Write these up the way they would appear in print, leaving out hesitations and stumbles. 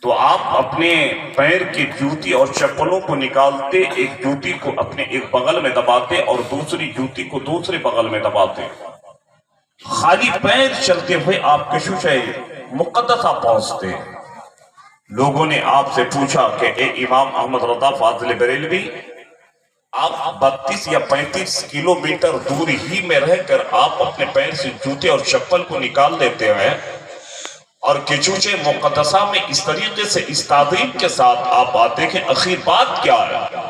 تو آپ اپنے پیر کی جوتی اور چپلوں کو نکالتے، ایک جوتی کو اپنے ایک بغل میں دباتے اور دوسری جوتی کو دوسرے بغل میں دباتے، خالی پیر چلتے ہوئے آپ کشوش مقدسہ پہنچتے۔ لوگوں نے آپ سے پوچھا کہ اے امام احمد رضا فاضل بریلوی، آپ 32 یا 35 کلومیٹر دور ہی میں رہ کر آپ اپنے پیر سے جوتے اور چپل کو نکال لیتے ہیں، اور کچوچے مقدسہ میں اس طریقے سے اس تعظیم کے ساتھ آپ آتے ہیں، اخیر بات کیا ہے؟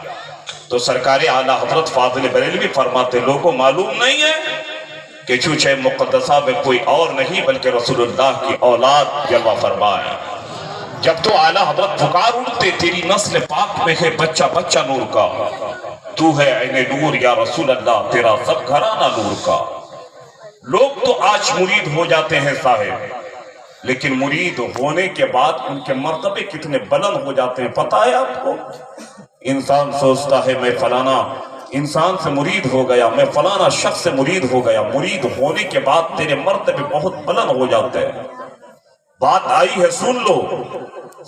تو سرکار اعلیٰ حضرت فاضل بریلوی فرماتے، لوگوں معلوم نہیں ہے کہ کچوچے مقدسہ میں کوئی اور نہیں بلکہ رسول اللہ کی اولاد جلوہ فرما ہے۔ جب تو اعلیٰ حضرت پکار اٹھتے، تیری نسل پاک میں ہے بچہ بچہ نور کا، تو ہے عین نور یا رسول اللہ، تیرا سب گھرانہ نور کا۔ لوگ تو آج مرید ہو جاتے ہیں صاحب، لیکن مرید ہونے کے بعد ان کے مرتبے کتنے بلند ہو جاتے ہیں پتہ ہے آپ کو؟ انسان سوچتا ہے میں فلانا انسان سے مرید ہو گیا، میں فلانا شخص سے مرید ہو گیا، مرید ہونے کے بعد تیرے مرتبے بہت بلند ہو جاتے ہیں۔ بات آئی ہے سن لو،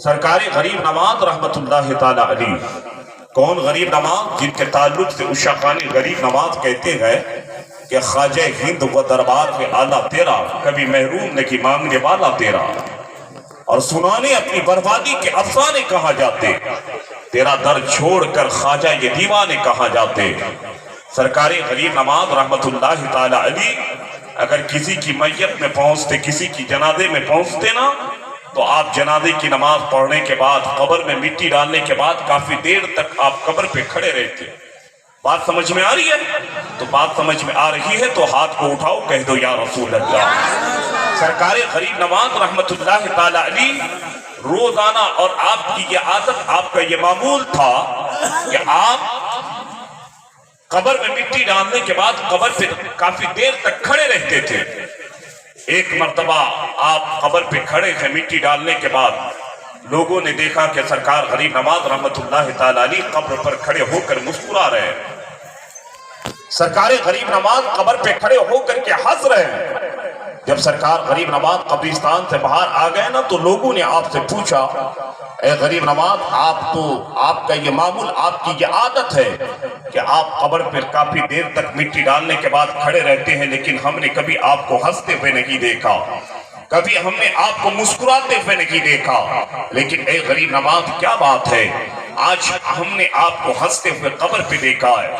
سرکار غریب نواز رحمت اللہ تعالی علیہ، کون غریب نواز؟ جن کے تعلق سے عشاق خانی غریب نواز کہتے ہیں کہ خواجہ ہند و دربار میں آلہ تیرا، کبھی محروم نہیں مانگنے والا تیرا، اور سنانے اپنی بربادی کے افسانے کہاں جاتے، تیرا در چھوڑ کر خواجہ یہ دیوانے کہاں جاتے۔ سرکار غریب نواز رحمت اللہ تعالی علیہ اگر کسی کی میت میں پہنچتے، کسی کی جنازے میں پہنچتے نا، تو آپ جنازے کی نماز پڑھنے کے بعد، قبر میں مٹی ڈالنے کے بعد کافی دیر تک آپ قبر پہ کھڑے رہتے۔ بات سمجھ میں آ رہی ہے؟ تو بات سمجھ میں آ رہی ہے تو ہاتھ کو اٹھاؤ، کہہ دو یا رسول اللہ۔ سرکار غریب نواز رحمت اللہ تعالی علیہ روزانہ، اور آپ کی یہ عادت، آپ کا یہ معمول تھا کہ آپ قبر میں مٹی ڈالنے کے بعد قبر پہ کافی دیر تک کھڑے رہتے تھے۔ ایک مرتبہ آپ قبر پہ کھڑے تھے مٹی ڈالنے کے بعد، لوگوں نے دیکھا کہ سرکار غریب نواز رحمت اللہ تعالی علیہ قبر پر کھڑے ہو کر مسکرا رہے ہیں۔ سرکار غریب نواز قبر پہ کھڑے ہو کر کے ہنس رہے ہیں۔ جب سرکار غریب نواز قبرستان سے باہر آ گئے نا، تو لوگوں نے آپ سے پوچھا، اے غریب نواز، آپ کا یہ معمول، آپ کی یہ عادت ہے کہ آپ قبر پہ کافی دیر تک مٹی ڈالنے کے بعد کھڑے رہتے ہیں، لیکن ہم نے کبھی آپ کو ہنستے ہوئے نہیں دیکھا، کبھی ہم نے آپ کو مسکراتے ہوئے نہیں دیکھا، لیکن اے غریب نواز کیا بات ہے، آج ہم نے آپ کو ہنستے ہوئے قبر پہ دیکھا ہے۔